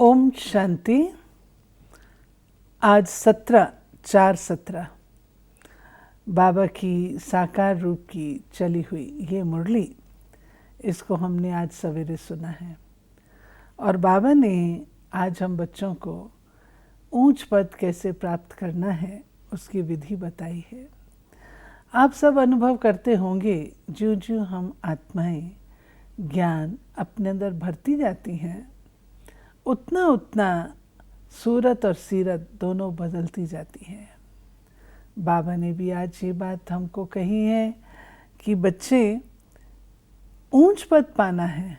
ओम शांति। आज 17/4/17 बाबा की साकार रूप की चली हुई ये मुरली, इसको हमने आज सवेरे सुना है। और बाबा ने आज हम बच्चों को ऊंच पद कैसे प्राप्त करना है उसकी विधि बताई है। आप सब अनुभव करते होंगे, ज्यों ज्यों हम आत्माएं ज्ञान अपने अंदर भरती जाती हैं, उतना उतना सूरत और सीरत दोनों बदलती जाती हैं। बाबा ने भी आज ये बात हमको कही है कि बच्चे, ऊंच पद पाना है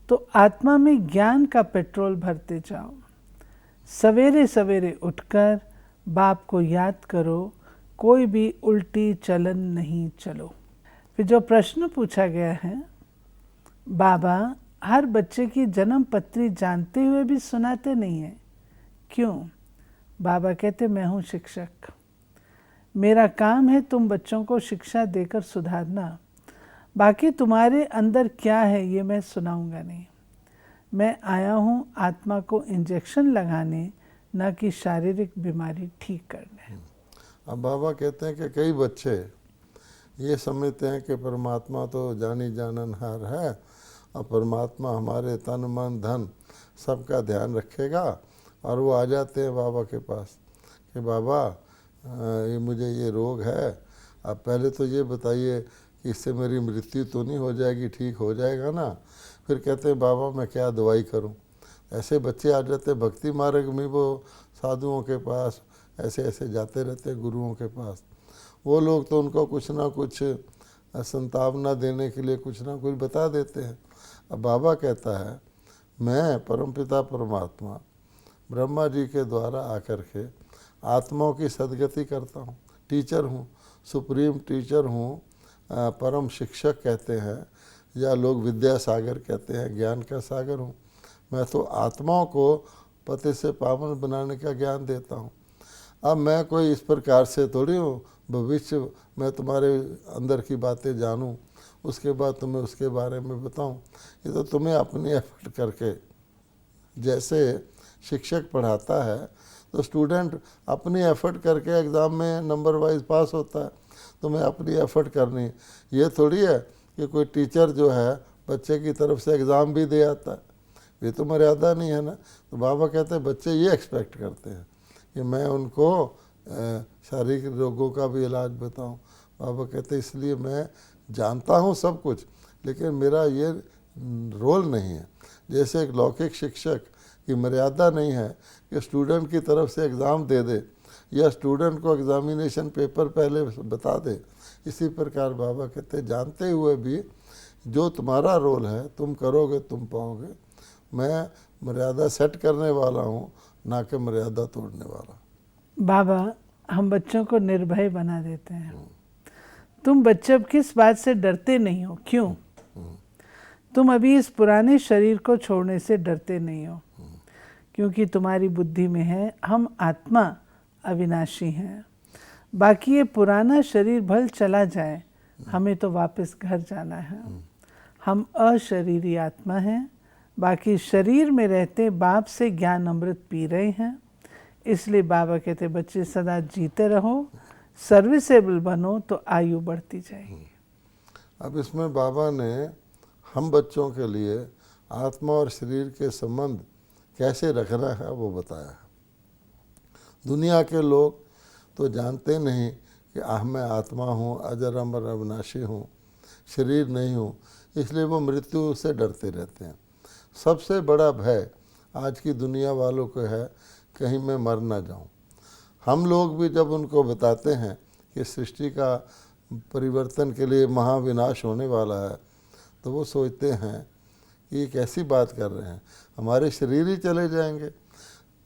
तो आत्मा में ज्ञान का पेट्रोल भरते जाओ। सवेरे सवेरे उठकर बाप को याद करो, कोई भी उल्टी चलन नहीं चलो। फिर जो प्रश्न पूछा गया है, बाबा हर बच्चे की जन्म पत्री जानते हुए भी सुनाते नहीं है, क्यों? बाबा कहते मैं हूँ शिक्षक, मेरा काम है तुम बच्चों को शिक्षा देकर सुधारना। बाकी तुम्हारे अंदर क्या है ये मैं सुनाऊंगा नहीं। मैं आया हूँ आत्मा को इंजेक्शन लगाने, न कि शारीरिक बीमारी ठीक करने। अब बाबा कहते हैं कि कई बच्चे ये समझते हैं कि परमात्मा तो जानी जाननहार है और परमात्मा हमारे तन मन धन सबका ध्यान रखेगा, और वो आ जाते हैं बाबा के पास कि बाबा ये मुझे ये रोग है, अब पहले तो ये बताइए कि इससे मेरी मृत्यु तो नहीं हो जाएगी, ठीक हो जाएगा ना? फिर कहते हैं बाबा मैं क्या दवाई करूं। ऐसे बच्चे आ जाते हैं भक्ति मार्ग में, वो साधुओं के पास ऐसे ऐसे जाते रहते हैं, गुरुओं के पास। वो लोग तो उनको कुछ ना कुछ संतावना देने के लिए कुछ ना कुछ बता देते हैं। अब बाबा कहता है मैं परमपिता परमात्मा ब्रह्मा जी के द्वारा आकर के आत्माओं की सदगति करता हूँ, टीचर हूँ, सुप्रीम टीचर हूँ, परम शिक्षक कहते हैं, या लोग विद्या सागर कहते हैं, ज्ञान का सागर हूँ। मैं तो आत्माओं को पति से पावन बनाने का ज्ञान देता हूँ। अब मैं कोई इस प्रकार से थोड़ी हूँ भविष्य मैं तुम्हारे अंदर की बातें जानूँ, उसके बाद तुम्हें उसके बारे में बताऊँ। ये तो तुम्हें अपनी एफर्ट करके, जैसे शिक्षक पढ़ाता है तो स्टूडेंट अपनी एफर्ट करके एग्ज़ाम में नंबर वाइज पास होता है, तुम्हें अपनी एफर्ट करनी। ये थोड़ी है कि कोई टीचर जो है बच्चे की तरफ से एग्ज़ाम भी दे आता है, ये तो मर्यादा नहीं है ना। तो बाबा कहते हैं बच्चे ये एक्सपेक्ट करते हैं कि मैं उनको शारीरिक रोगों का भी इलाज बताऊं। बाबा कहते हैं इसलिए मैं जानता हूं सब कुछ, लेकिन मेरा ये रोल नहीं है। जैसे एक लौकिक शिक्षक की मर्यादा नहीं है कि स्टूडेंट की तरफ से एग्ज़ाम दे दे या स्टूडेंट को एग्ज़ामिनेशन पेपर पहले बता दे, इसी प्रकार बाबा कहते हैं जानते हुए भी जो तुम्हारा रोल है तुम करोगे तुम पाओगे। मैं मर्यादा सेट करने वाला हूँ, ना कि मर्यादा तोड़ने वाला। बाबा हम बच्चों को निर्भय बना देते हैं। तुम बच्चे अब किस बात से डरते नहीं हो, क्यों? तुम अभी इस पुराने शरीर को छोड़ने से डरते नहीं हो, क्योंकि तुम्हारी बुद्धि में है हम आत्मा अविनाशी हैं। बाकी ये पुराना शरीर भल चला जाए, हमें तो वापस घर जाना है। हम अशरीरी आत्मा हैं, बाकी शरीर में रहते बाप से ज्ञान अमृत पी रहे हैं। इसलिए बाबा कहते बच्चे सदा जीते रहो, सर्विसेबल बनो तो आयु बढ़ती जाएगी। अब इसमें बाबा ने हम बच्चों के लिए आत्मा और शरीर के संबंध कैसे रखना है वो बताया है। दुनिया के लोग तो जानते नहीं कि मैं आत्मा हूँ, अजर अमर अविनाशी हूँ, शरीर नहीं हूँ, इसलिए वो मृत्यु से डरते रहते हैं। सबसे बड़ा भय आज की दुनिया वालों को है कहीं मैं मर ना जाऊं। हम लोग भी जब उनको बताते हैं कि सृष्टि का परिवर्तन के लिए महाविनाश होने वाला है, तो वो सोचते हैं कि ये कैसी बात कर रहे हैं, हमारे शरीर ही चले जाएंगे।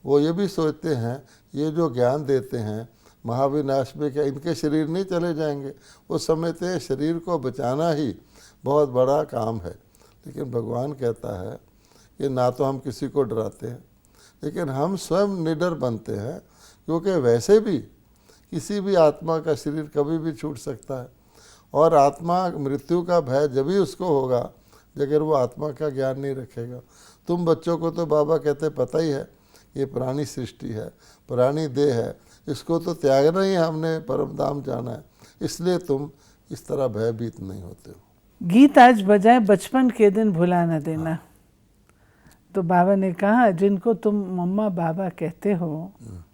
वो ये भी सोचते हैं ये जो ज्ञान देते हैं महाविनाश में, क्या इनके शरीर नहीं चले जाएंगे? वो समझते हैं शरीर को बचाना ही बहुत बड़ा काम है। लेकिन भगवान कहता है कि ना तो हम किसी को डराते हैं, लेकिन हम स्वयं निडर बनते हैं, क्योंकि वैसे भी किसी भी आत्मा का शरीर कभी भी छूट सकता है। और आत्मा मृत्यु का भय जब भी उसको होगा अगर वो आत्मा का ज्ञान नहीं रखेगा। तुम बच्चों को तो बाबा कहते पता ही है ये पुरानी सृष्टि है, पुरानी देह है, इसको तो त्यागना ही हमने परम धाम जाना है, इसलिए तुम इस तरह भयभीत नहीं होते हो। गीत आज बजाए बचपन के दिन भुला न देना। तो बाबा ने कहा जिनको तुम मम्मा बाबा कहते हो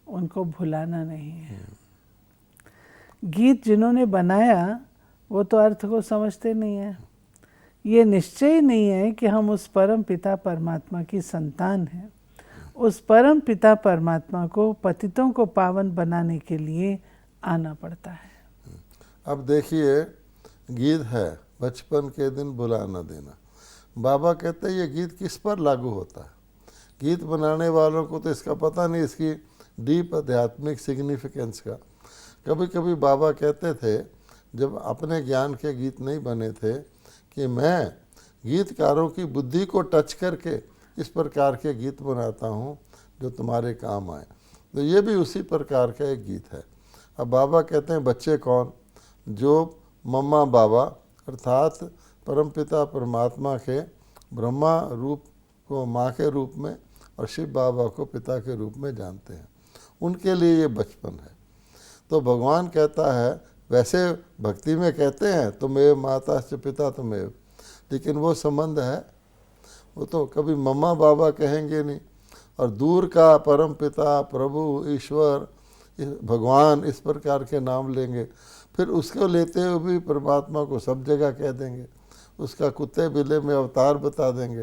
उनको भुलाना नहीं है। गीत जिन्होंने बनाया वो तो अर्थ को समझते नहीं है। ये निश्चय ही नहीं है कि हम उस परम पिता परमात्मा की संतान हैं। उस परम पिता परमात्मा को पतितों को पावन बनाने के लिए आना पड़ता है। अब देखिए गीत है बचपन के दिन भुला न देना। बाबा कहते हैं ये गीत किस पर लागू होता है। गीत बनाने वालों को तो इसका पता नहीं, इसकी डीप आध्यात्मिक सिग्निफिकेंस का। कभी कभी बाबा कहते थे जब अपने ज्ञान के गीत नहीं बने थे कि मैं गीतकारों की बुद्धि को टच करके इस प्रकार के गीत बनाता हूँ जो तुम्हारे काम आए। तो ये भी उसी प्रकार का एक गीत है। अब बाबा कहते हैं बच्चे कौन, जो मम्मा बाबा अर्थात परमपिता परमात्मा के ब्रह्मा रूप को माँ के रूप में और शिव बाबा को पिता के रूप में जानते हैं, उनके लिए ये बचपन है। तो भगवान कहता है, वैसे भक्ति में कहते हैं तुम्हें माता से पिता तुम्हें, लेकिन वो संबंध है वो तो कभी मम्मा बाबा कहेंगे नहीं। और दूर का परम पिता प्रभु ईश्वर भगवान इस प्रकार के नाम लेंगे, फिर उसको लेते हुए भी परमात्मा को सब जगह कह देंगे, उसका कुत्ते बिल्ले में अवतार बता देंगे,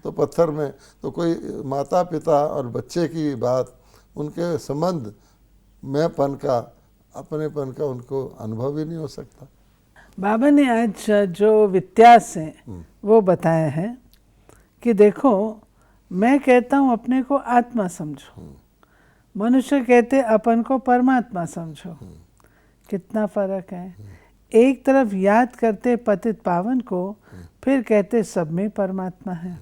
तो पत्थर में। तो कोई माता पिता और बच्चे की बात, उनके संबंध मैंपन का अपनेपन का उनको अनुभव ही नहीं हो सकता। बाबा ने आज जो व्यत्यास है वो बताया है कि देखो मैं कहता हूँ अपने को आत्मा समझो, मनुष्य कहते अपन को परमात्मा समझो। कितना फर्क है। एक तरफ याद करते पतित पावन को, फिर कहते सब में परमात्मा है।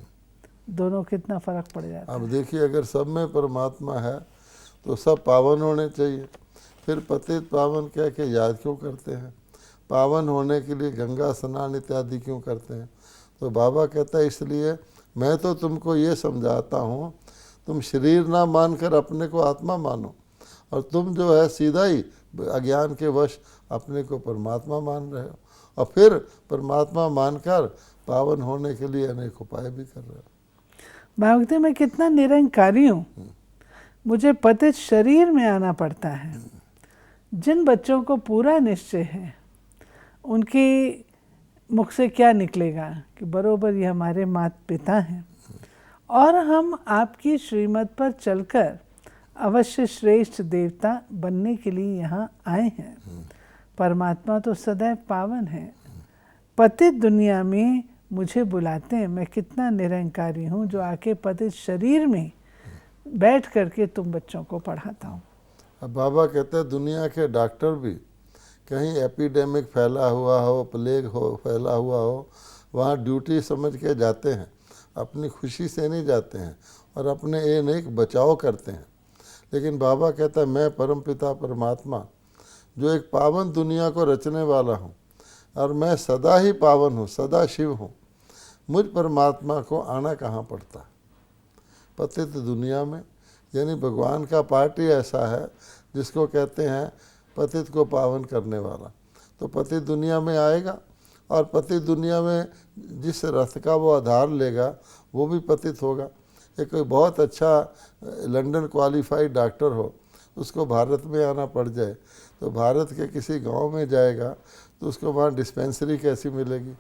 दोनों कितना फर्क पड़ जाता है। अब देखिए अगर सब में परमात्मा है तो सब पावन होने चाहिए, फिर पतित पावन कह के याद क्यों करते हैं? पावन होने के लिए गंगा स्नान इत्यादि क्यों करते हैं? तो बाबा कहता है इसलिए मैं तो तुमको ये समझाता हूँ, तुम शरीर ना मानकर अपने को आत्मा मानो, और तुम जो है सीधा ही अज्ञान के वश अपने को परमात्मा मान रहे हो, और फिर परमात्मा मानकर पावन होने के लिए अनेक उपाय भी कर रहे हो। बाबा कहते मैं कितना निरंकारी हूँ, मुझे पतित शरीर में आना पड़ता है। जिन बच्चों को पूरा निश्चय है उनके मुख से क्या निकलेगा कि बरोबर ये हमारे माता पिता हैं और हम आपकी श्रीमत पर चलकर अवश्य श्रेष्ठ देवता बनने के लिए यहाँ आए हैं। परमात्मा तो सदैव पावन है, पतित दुनिया में मुझे बुलाते हैं। मैं कितना निरंकारी हूँ जो आके पतित शरीर में बैठ करके तुम बच्चों को पढ़ाता हूँ। अब बाबा कहते हैं दुनिया के डॉक्टर भी कहीं एपिडेमिक फैला हुआ हो, प्लेग हो फैला हुआ हो, वहाँ ड्यूटी समझ के जाते हैं, अपनी खुशी से नहीं जाते हैं और अपने एक बचाव करते हैं। लेकिन बाबा कहता है मैं परमपिता परमात्मा जो एक पावन दुनिया को रचने वाला हूँ और मैं सदा ही पावन हूँ, सदा शिव हूँ, मुझ परमात्मा को आना कहाँ पड़ता? पतित दुनिया में। यानी भगवान का पार्ट ही ऐसा है जिसको कहते हैं पतित को पावन करने वाला। तो पतित दुनिया में आएगा और पतित दुनिया में जिस रथ का वो आधार लेगा वो भी पतित होगा। एक कोई बहुत अच्छा लंदन क्वालिफाइड डॉक्टर हो, उसको भारत में आना पड़ जाए तो भारत के किसी गांव में जाएगा तो उसको वहाँ डिस्पेंसरी कैसी मिलेगी,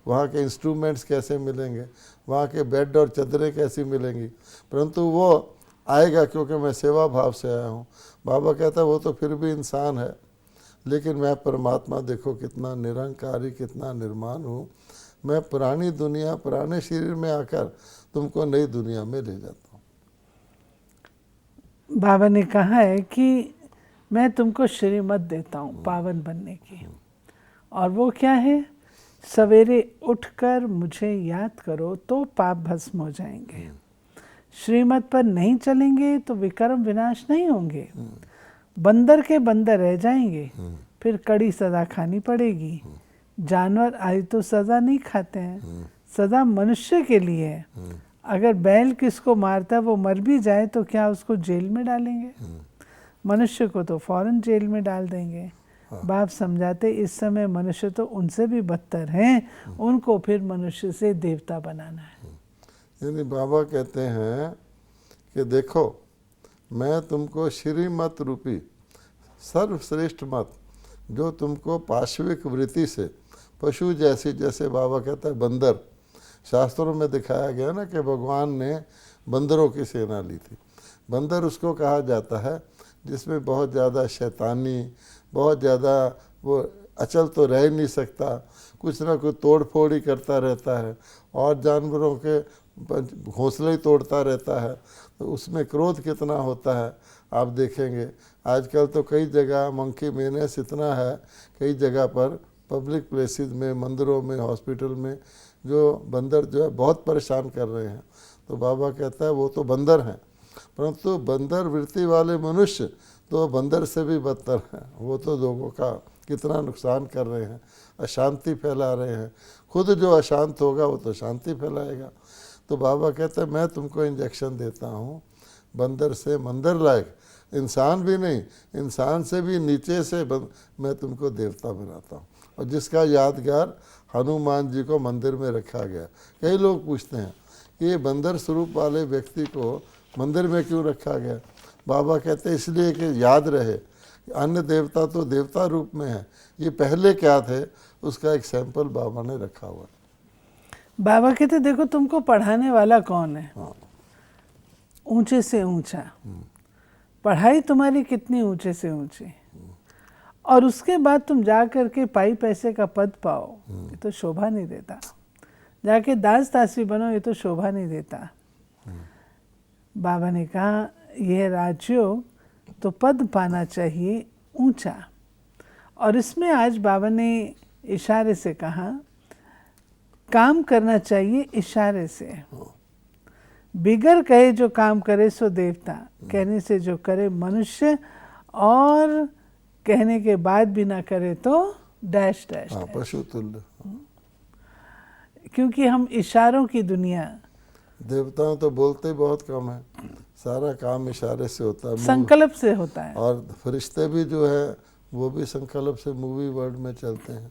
वहाँ के इंस्ट्रूमेंट्स कैसे मिलेंगे, वहाँ के बेड और चदरें कैसी मिलेंगी, परंतु वो आएगा क्योंकि मैं सेवा भाव से आया हूँ। बाबा कहता है वो तो फिर भी इंसान है, लेकिन मैं परमात्मा देखो कितना निरंकारी, कितना निर्माण हूँ। मैं पुरानी दुनिया पुराने शरीर में आकर तुमको नई दुनिया में ले जाता हूँ। बाबा ने कहा है कि मैं तुमको श्रीमत देता हूँ पावन बनने की, और वो क्या है? सवेरे उठकर मुझे याद करो तो पाप भस्म हो जाएंगे। श्रीमत पर नहीं चलेंगे तो विक्रम विनाश नहीं होंगे, बंदर के बंदर रह जाएंगे, फिर कड़ी सजा खानी पड़ेगी। जानवर आदि तो सजा नहीं खाते हैं, सदा मनुष्य के लिए है। अगर बैल किसको मारता है वो मर भी जाए तो क्या उसको जेल में डालेंगे? मनुष्य को तो फौरन जेल में डाल देंगे। बाप समझाते इस समय मनुष्य तो उनसे भी बदतर हैं, उनको फिर मनुष्य से देवता बनाना है। यानी बाबा कहते हैं कि देखो, मैं तुमको श्रीमत रूपी सर्वश्रेष्ठ मत, जो तुमको पाश्विक वृत्ति से पशु जैसी, जैसे बाबा कहता है बंदर, शास्त्रों में दिखाया गया ना कि भगवान ने बंदरों की सेना ली थी। बंदर उसको कहा जाता है जिसमें बहुत ज़्यादा शैतानी, बहुत ज़्यादा वो अचल तो रह नहीं सकता, कुछ ना कुछ तोड़ फोड़ ही करता रहता है और जानवरों के घोंसले ही तोड़ता रहता है। तो उसमें क्रोध कितना होता है आप देखेंगे। आजकल तो कई जगह मंकी मेनेस इतना है, कई जगह पर पब्लिक प्लेसेस में, मंदिरों में, हॉस्पिटल में जो बंदर जो है बहुत परेशान कर रहे हैं। तो बाबा कहता है वो तो बंदर हैं, परंतु बंदर वृत्ति वाले मनुष्य तो बंदर से भी बदतर हैं। वो तो लोगों का कितना नुकसान कर रहे हैं, अशांति फैला रहे हैं। खुद जो अशांत होगा वो तो शांति फैलाएगा। तो बाबा कहते हैं मैं तुमको इंजेक्शन देता हूँ बंदर से मंदिर लायक, इंसान भी नहीं, इंसान से भी नीचे से मैं तुमको देवता बनाता हूँ। और जिसका यादगार हनुमान जी को मंदिर में रखा गया। कई लोग पूछते हैं कि ये बंदर स्वरूप वाले व्यक्ति को मंदिर में क्यों रखा गया? बाबा कहते हैं इसलिए कि याद रहे अन्य देवता तो देवता रूप में है, ये पहले क्या थे उसका एक सैंपल बाबा ने रखा हुआ है। बाबा कहते देखो तुमको पढ़ाने वाला कौन है? ऊंचे से ऊंचा। पढ़ाई तुम्हारी कितनी ऊंचे से ऊंची, और उसके बाद तुम जा करके पाई पैसे का पद पाओ, ये तो शोभा नहीं देता। जाके दास दासी बनो, ये तो शोभा नहीं देता। बाबा ने कहा यह राजयोग तो पद पाना चाहिए ऊंचा। और इसमें आज बाबा ने इशारे से कहा काम करना चाहिए इशारे से। बिगर कहे जो काम करे सो देवता, कहने से जो करे मनुष्य, और कहने के बाद भी ना करे तो डैश डैश। पशु तुल्य। क्योंकि हम इशारों की दुनिया। देवताओं तो बोलते बहुत कम है, सारा काम इशारे से होता है, संकल्प से होता है। और फरिश्ते भी जो है वो भी संकल्प से मूवी वर्ल्ड में चलते हैं।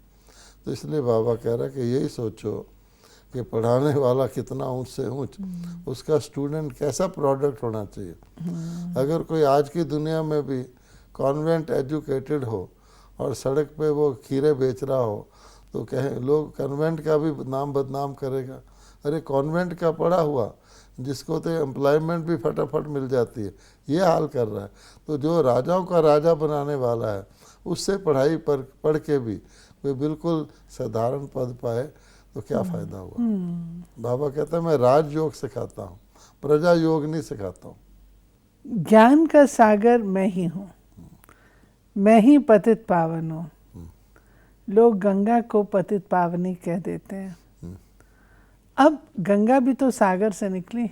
तो इसलिए बाबा कह रहा है कि यही सोचो कि पढ़ाने वाला कितना ऊंच से ऊंच, उसका स्टूडेंट कैसा प्रोडक्ट होना चाहिए। अगर कोई आज की दुनिया में भी कॉन्वेंट एजुकेटेड हो और सड़क पे वो खीरे बेच रहा हो तो कहें लोग कॉन्वेंट का भी नाम बदनाम करेगा। अरे कॉन्वेंट का पढ़ा हुआ जिसको तो एम्प्लॉयमेंट भी फटाफट मिल जाती है, ये हाल कर रहा है। तो जो राजाओं का राजा बनाने वाला है उससे पढ़ाई पर पढ़ के भी कोई बिल्कुल साधारण पद पाए तो क्या फ़ायदा हुआ। बाबा कहता है मैं राजयोग सिखाता हूँ, प्रजा योग नहीं सिखाता हूँ। ज्ञान का सागर मैं ही हूँ, मैं ही पतित पावन हूँ। लोग गंगा को पतित पावनी कह देते हैं। अब गंगा भी तो सागर से निकली,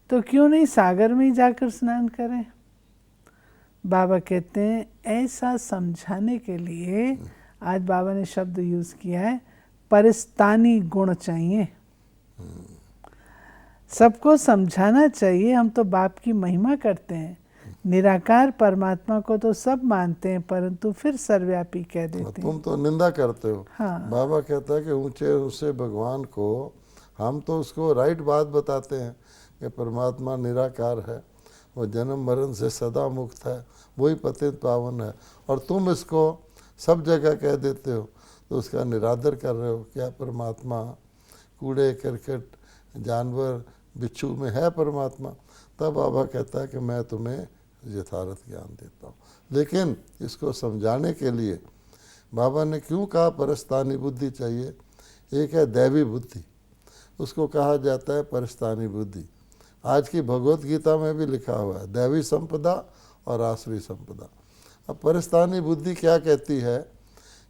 तो क्यों नहीं सागर में ही जाकर स्नान करें? बाबा कहते हैं ऐसा समझाने के लिए आज बाबा ने शब्द यूज किया है परिस्तानी गुण चाहिए। सबको समझाना चाहिए। हम तो बाप की महिमा करते हैं, निराकार परमात्मा को तो सब मानते हैं, परंतु फिर सर्वव्यापी कह देते हैं। तुम तो निंदा करते हो। हाँ। बाबा कहता है कि ऊंचे ऊंचे भगवान को हम तो उसको राइट बात बताते हैं कि परमात्मा निराकार है, वो जन्म मरण से सदा मुक्त है, वही पतित पावन है, और तुम इसको सब जगह कह देते हो तो उसका निरादर कर रहे हो। क्या परमात्मा कूड़े करकट जानवर बिच्छू में है परमात्मा? तब बाबा कहता है कि मैं तुम्हें यथार्थ ज्ञान देता हूँ। लेकिन इसको समझाने के लिए बाबा ने क्यों कहा परस्तानी बुद्धि चाहिए? एक है दैवी बुद्धि, उसको कहा जाता है परस्तानी बुद्धि। आज की भगवत गीता में भी लिखा हुआ है दैवी संपदा और आसुरी संपदा। अब परस्तानी बुद्धि क्या कहती है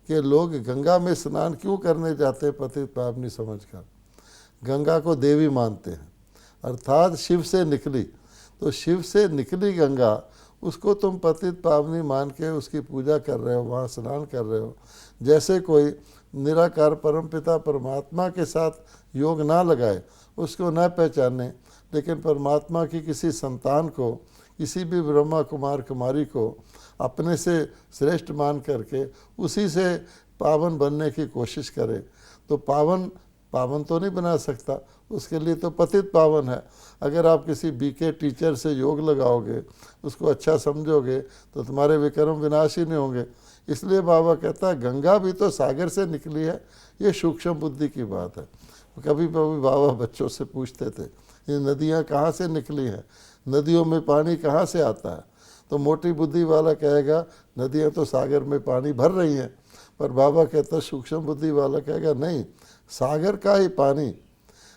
कि लोग गंगा में स्नान क्यों करने जाते हैं पतित पावनी समझकर? गंगा को देवी मानते हैं, अर्थात शिव से निकली, तो शिव से निकली गंगा उसको तुम पतित पावनी मान के उसकी पूजा कर रहे हो, वहाँ स्नान कर रहे हो। जैसे कोई निराकार परमपिता परमात्मा के साथ योग ना लगाए, उसको न पहचाने, लेकिन परमात्मा की किसी संतान को, किसी भी ब्रह्मा कुमार कुमारी को अपने से श्रेष्ठ मान करके उसी से पावन बनने की कोशिश करे, तो पावन तो नहीं बना सकता, उसके लिए तो पतित पावन है। अगर आप किसी बीके टीचर से योग लगाओगे, उसको अच्छा समझोगे, तो तुम्हारे विक्रम विनाश ही नहीं होंगे। इसलिए बाबा कहता है गंगा भी तो सागर से निकली है। ये सूक्ष्म बुद्धि की बात है। कभी कभी बाबा बच्चों से पूछते थे ये नदियाँ कहाँ से निकली हैं, नदियों में पानी कहाँ से आता है, तो मोटी बुद्धि वाला कहेगा नदियाँ तो सागर में पानी भर रही हैं। पर बाबा कहता है सूक्ष्म बुद्धि वाला कहेगा नहीं, सागर का ही पानी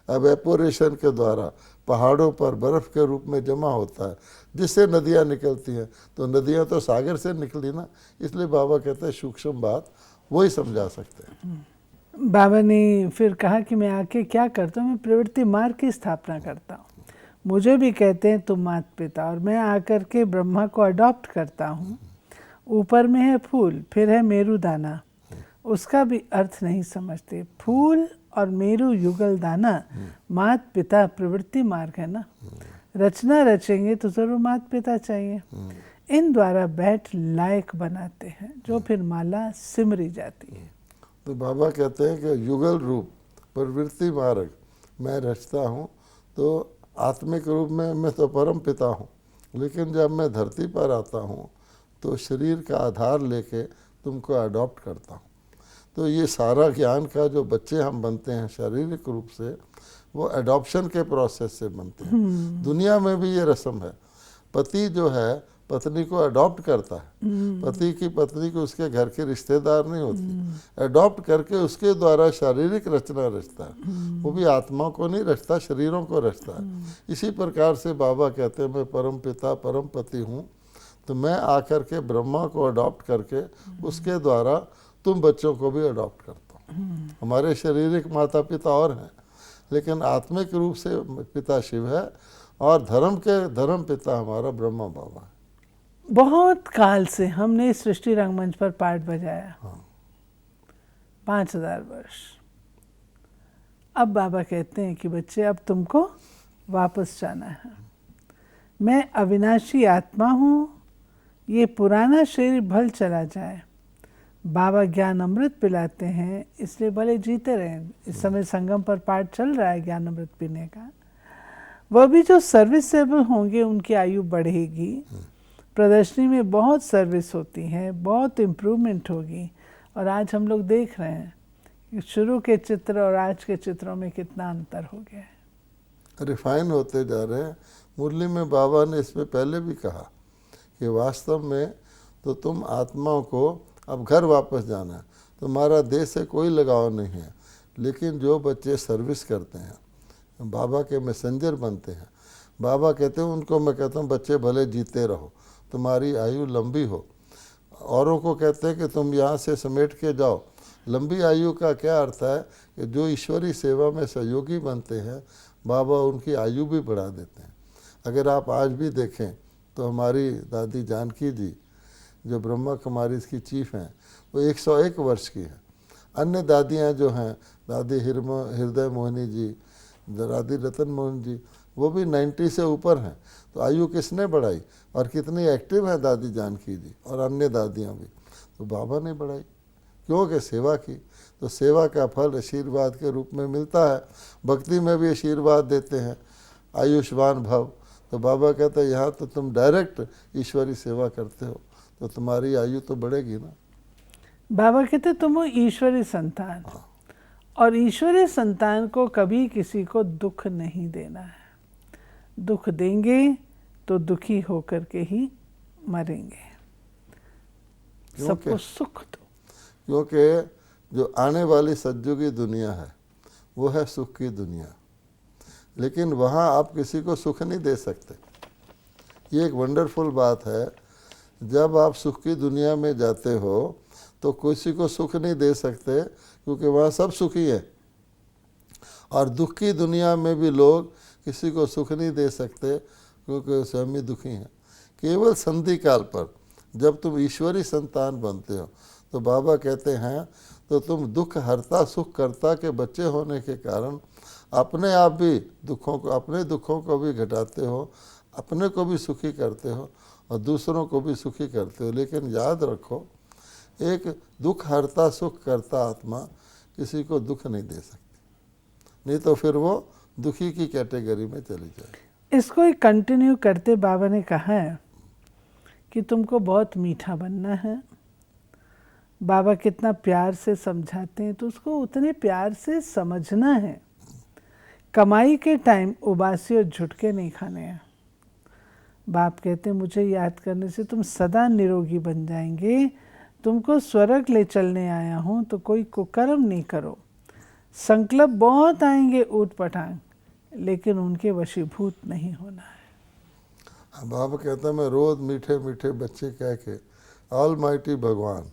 एवेपोरेशन के द्वारा पहाड़ों पर बर्फ़ के रूप में जमा होता है, जिससे नदियाँ निकलती हैं। तो नदियाँ तो सागर से निकली ना। इसलिए बाबा कहते हैं सूक्ष्म बात वही समझा सकते हैं। बाबा ने फिर कहा कि मैं आके क्या करता हूँ, मैं प्रवृत्ति मार्ग की स्थापना करता हूँ। मुझे भी कहते हैं तुम माता पिता, और मैं आकर के ब्रह्मा को अडॉप्ट करता हूँ। ऊपर में है फूल, फिर है मेरू दाना, उसका भी अर्थ नहीं समझते। फूल और मेरू युगल दाना, मात पिता प्रवृत्ति मार्ग है ना। रचना रचेंगे तो जरूर मात पिता चाहिए। इन द्वारा बैठ लायक बनाते हैं, जो फिर माला सिमरी जाती है। तो बाबा कहते हैं कि युगल रूप प्रवृत्ति मार्ग मैं रचता हूँ, तो आत्मिक रूप में मैं तो परम पिता हूँ, लेकिन जब मैं धरती पर आता हूँ तो शरीर का आधार लेके तुमको अडॉप्ट करता हूँ। तो ये सारा ज्ञान का जो बच्चे हम बनते हैं शारीरिक रूप से, वो एडॉप्शन के प्रोसेस से बनते हैं। दुनिया में भी ये रस्म है, पति जो है पत्नी को अडॉप्ट करता है। पति की पत्नी को उसके घर के रिश्तेदार नहीं होती, अडॉप्ट करके उसके द्वारा शारीरिक रचना रचता है। वो भी आत्मा को नहीं रचता, शरीरों को रचता है। इसी प्रकार से बाबा कहते हैं मैं परम पिता परम पति हूँ, तो मैं आकर के ब्रह्मा को अडॉप्ट करके उसके द्वारा तुम बच्चों को भी अडॉप्ट करता हूँ। हमारे शारीरिक माता पिता और हैं, लेकिन आत्मिक रूप से पिता शिव है, और धर्म के धर्म पिता हमारा ब्रह्मा बाबा है। बहुत काल से हमने सृष्टि रंगमंच पर पाठ बजाया, 5000 वर्ष। अब बाबा कहते हैं कि बच्चे अब तुमको वापस जाना है। मैं अविनाशी आत्मा हूँ, ये पुराना शरीर भल चला जाए। बाबा ज्ञान अमृत पिलाते हैं, इसलिए भले जीते रहें। इस समय संगम पर पाठ चल रहा है ज्ञान अमृत पीने का। वह भी जो सर्विसेबल होंगे उनकी आयु बढ़ेगी। प्रदर्शनी में बहुत सर्विस होती है, बहुत इम्प्रूवमेंट होगी। और आज हम लोग देख रहे हैं कि शुरू के चित्र और आज के चित्रों में कितना अंतर हो गया है। रिफाइन होते जा रहे हैं। मुरली में बाबा ने इसमें पहले भी कहा कि वास्तव में तो तुम आत्माओं को अब घर वापस जाना है, तुम्हारा देश से कोई लगाव नहीं है। लेकिन जो बच्चे सर्विस करते हैं, बाबा के मैसेंजर बनते हैं, बाबा कहते हैं उनको मैं कहता हूँ बच्चे भले जीते रहो, तुम्हारी आयु लंबी हो। औरों को कहते हैं कि तुम यहाँ से समेट के जाओ। लंबी आयु का क्या अर्थ है कि जो ईश्वरी सेवा में सहयोगी बनते हैं, बाबा उनकी आयु भी बढ़ा देते हैं। अगर आप आज भी देखें तो हमारी दादी जानकी जी जो ब्रह्मा कुमारी की चीफ हैं, वो 101 वर्ष की है। अन्य दादियाँ जो हैं, दादी हृदय मोहिनी जी, दादी रतन मोहन जी, वो भी 90 से ऊपर हैं। तो आयु किसने बढ़ाई, और कितनी एक्टिव है दादी जानकी जी और अन्य दादियाँ भी, तो बाबा ने बढ़ाई, क्योंकि सेवा की। तो सेवा का फल आशीर्वाद के रूप में मिलता है। भक्ति में भी आशीर्वाद देते हैं, आयुष्मान भव। तो बाबा कहते हैं यहाँ तो तुम डायरेक्ट ईश्वरी सेवा करते हो, तो तुम्हारी आयु तो बढ़ेगी ना। बाबा कहते तुम हो ईश्वरी संतान, और ईश्वरी संतान को कभी किसी को दुख नहीं देना है। दुख देंगे तो दुखी होकर के ही मरेंगे। सबको सुख दो, क्योंकि जो आने वाली सतयुगी दुनिया है वो है सुख की दुनिया, लेकिन वहाँ आप किसी को सुख नहीं दे सकते। ये एक वंडरफुल बात है। जब आप सुख की दुनिया में जाते हो तो किसी को सुख नहीं दे सकते, क्योंकि वहाँ सब सुखी है। और दुख की दुनिया में भी लोग किसी को सुख नहीं दे सकते, क्योंकि स्वयं ही दुखी हैं। केवल संधि काल पर जब तुम ईश्वरी संतान बनते हो तो बाबा कहते हैं तो तुम दुख हरता सुख करता के बच्चे होने के कारण अपने आप भी दुखों को, अपने दुखों को भी घटाते हो, अपने को भी सुखी करते हो और दूसरों को भी सुखी करते हो। लेकिन याद रखो, एक दुख हरता सुख करता आत्मा किसी को दुख नहीं दे सकती, नहीं तो फिर वो दुखी की कैटेगरी में चली जाएगी। इसको ही कंटिन्यू करते बाबा ने कहा है कि तुमको बहुत मीठा बनना है। बाबा कितना प्यार से समझाते हैं तो उसको उतने प्यार से समझना है। कमाई के टाइम उबासी और झुटके नहीं खाने हैं। बाप कहते हैं मुझे याद करने से तुम सदा निरोगी बन जाएंगे। तुमको स्वर्ग ले चलने आया हूँ तो कोई कुकर्म नहीं करो। संकल्प बहुत आएंगे ऊट पटांग, लेकिन उनके वशीभूत नहीं होना है। बाबा कहता है मैं रोज मीठे मीठे बच्चे कह के ऑल माइटी भगवान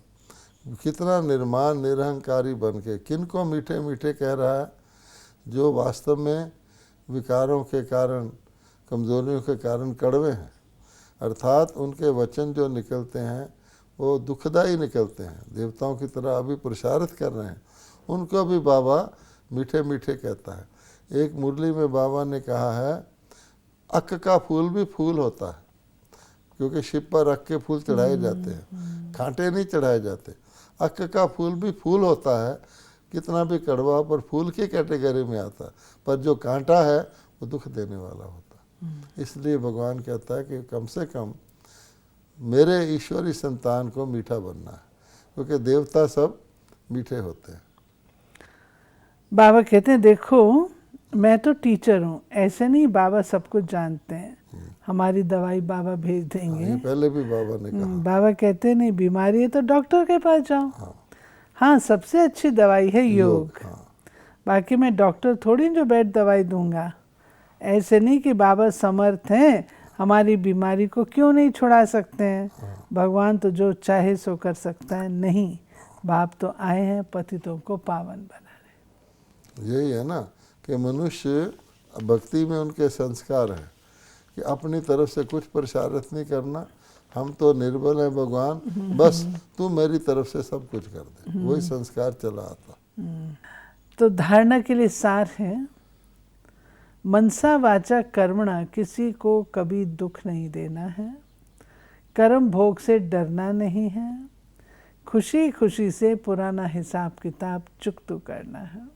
कितना निर्माण निरहंकारी बन के किनको मीठे मीठे कह रहा है, जो वास्तव में विकारों के कारण, कमजोरियों के कारण कड़वे हैं, अर्थात उनके वचन जो निकलते हैं वो दुखदाई निकलते हैं, देवताओं की तरह अभी पुरुषार्थ कर रहे हैं, उनको भी बाबा मीठे मीठे कहता है। एक मुरली में बाबा ने कहा है अक का फूल भी फूल होता है, क्योंकि शिव पर अक के फूल चढ़ाए जाते हैं, कांटे नहीं चढ़ाए जाते। अक का फूल भी फूल होता है, कितना भी कड़वा पर फूल की कैटेगरी में आता है, पर जो कांटा है वो दुख देने वाला होता है। इसलिए भगवान कहता है कि कम से कम मेरे ईश्वरी संतान को मीठा बनना है, क्योंकि देवता सब मीठे होते हैं। बाबा कहते हैं देखो मैं तो टीचर हूँ, ऐसे नहीं बाबा सब कुछ जानते हैं, हमारी दवाई बाबा भेज देंगे। ये पहले भी बाबा ने कहा। बाबा कहते हैं नहीं बीमारी है तो डॉक्टर के पास जाओ। हाँ सबसे अच्छी दवाई है योग। बाकी मैं डॉक्टर थोड़ी जो बेड दवाई दूंगा। ऐसे नहीं कि बाबा समर्थ हैं, हमारी बीमारी को क्यों नहीं छुड़ा सकते हैं। भगवान तो जो चाहे सो कर सकता है। नहीं, बाप तो आए हैं पतितों को पावन बनाने। यही है ना कि मनुष्य भक्ति में उनके संस्कार हैं कि अपनी तरफ से कुछ प्रसारित नहीं करना, हम तो निर्बल हैं भगवान, बस तू मेरी तरफ से सब कुछ कर दे, वही संस्कार चला आता। तो धारणा के लिए सार है, मनसा वाचा कर्मणा, किसी को कभी दुख नहीं देना है, कर्म भोग से डरना नहीं है, खुशी खुशी से पुराना हिसाब किताब चुकता करना है।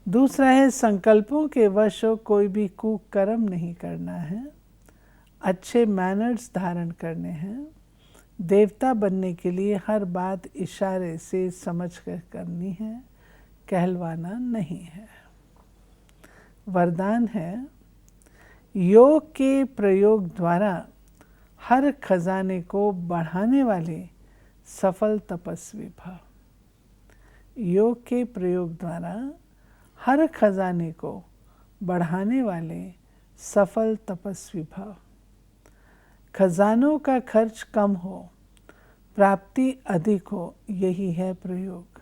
दूसरा है संकल्पों के वश कोई भी कुकर्म नहीं करना है, अच्छे मैनर्स धारण करने हैं, देवता बनने के लिए हर बात इशारे से समझ कर करनी है, कहलवाना नहीं है। वरदान है योग के प्रयोग द्वारा हर खजाने को बढ़ाने वाले सफल तपस्वी भव। योग के प्रयोग द्वारा हर खजाने को बढ़ाने वाले सफल तपस्वी भव। खजानों का खर्च कम हो, प्राप्ति अधिक हो, यही है प्रयोग।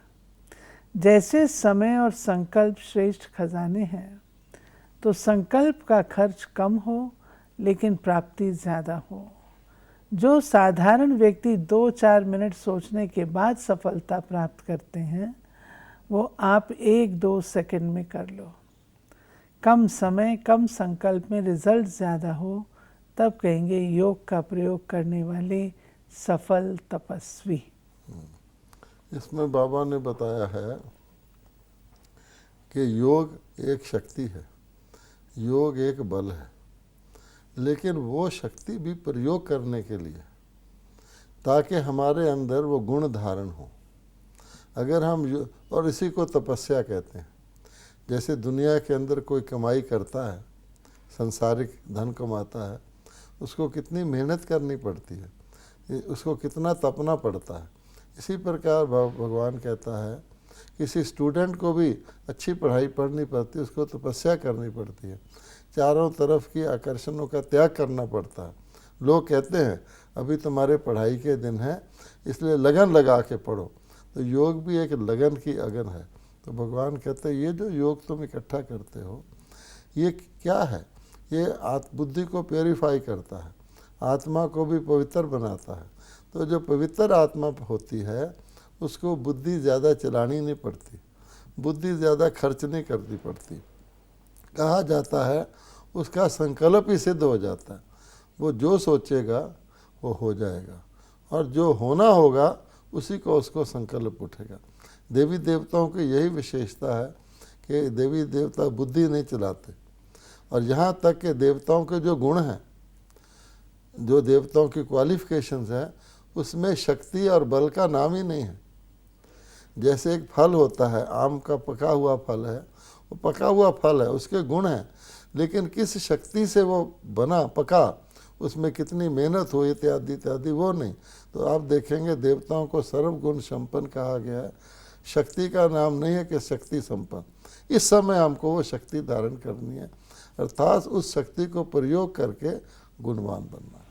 जैसे समय और संकल्प श्रेष्ठ खजाने हैं, तो संकल्प का खर्च कम हो लेकिन प्राप्ति ज़्यादा हो। जो साधारण व्यक्ति 2-4 मिनट सोचने के बाद सफलता प्राप्त करते हैं, वो आप 1-2 सेकंड में कर लो। कम समय कम संकल्प में रिजल्ट ज़्यादा हो, तब कहेंगे योग का प्रयोग करने वाले सफल तपस्वी। इसमें बाबा ने बताया है कि योग एक शक्ति है, योग एक बल है, लेकिन वो शक्ति भी प्रयोग करने के लिए, ताकि हमारे अंदर वो गुण धारण हो। अगर हम, और इसी को तपस्या कहते हैं। जैसे दुनिया के अंदर कोई कमाई करता है, संसारिक धन कमाता है, उसको कितनी मेहनत करनी पड़ती है, उसको कितना तपना पड़ता है। इसी प्रकार भगवान कहता है किसी स्टूडेंट को भी अच्छी पढ़ाई पढ़नी पड़ती है, उसको तपस्या करनी पड़ती है, चारों तरफ की आकर्षणों का त्याग करना पड़ता है। लोग कहते हैं अभी तुम्हारे पढ़ाई के दिन हैं, इसलिए लगन लगा के पढ़ो। तो योग भी एक लगन की अगन है। तो भगवान कहते हैं ये जो योग तुम इकट्ठा करते हो, ये क्या है? ये बुद्धि को प्योरीफाई करता है, आत्मा को भी पवित्र बनाता है। तो जो पवित्र आत्मा होती है उसको बुद्धि ज़्यादा चलानी नहीं पड़ती, बुद्धि ज़्यादा खर्च नहीं करनी पड़ती। कहा जाता है उसका संकल्प ही सिद्ध हो जाता है, वो जो सोचेगा वो हो जाएगा, और जो होना होगा उसी को उसको संकल्प उठेगा। देवी देवताओं की यही विशेषता है कि देवी देवता बुद्धि नहीं चलाते, और यहाँ तक कि देवताओं के जो गुण हैं, जो देवताओं की क्वालिफिकेशंस हैं, उसमें शक्ति और बल का नाम ही नहीं है। जैसे एक फल होता है, आम का पका हुआ फल है, वो पका हुआ फल है, उसके गुण हैं, लेकिन किस शक्ति से वो बना पका, उसमें कितनी मेहनत हुई इत्यादि इत्यादि वो नहीं। तो आप देखेंगे देवताओं को सर्वगुण संपन्न कहा गया है, शक्ति का नाम नहीं है कि शक्ति संपन्न। इस समय हमको वो शक्ति धारण करनी है, अर्थात उस शक्ति को प्रयोग करके गुणवान बनना।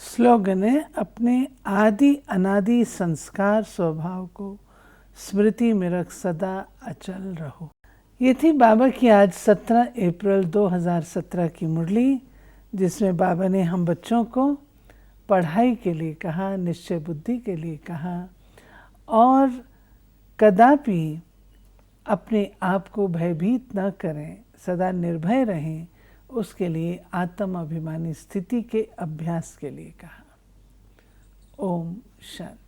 स्लोगन है, अपने आदि अनादि संस्कार स्वभाव को स्मृति में रख सदा अचल रहो। ये थी बाबा की आज 17 अप्रैल 2017 की मुरली, जिसमें बाबा ने हम बच्चों को पढ़ाई के लिए कहा, निश्चय बुद्धि के लिए कहा, और कदापि अपने आप को भयभीत न करें, सदा निर्भय रहें, उसके लिए आत्म अभिमानी स्थिति के अभ्यास के लिए कहा। ओम शांति।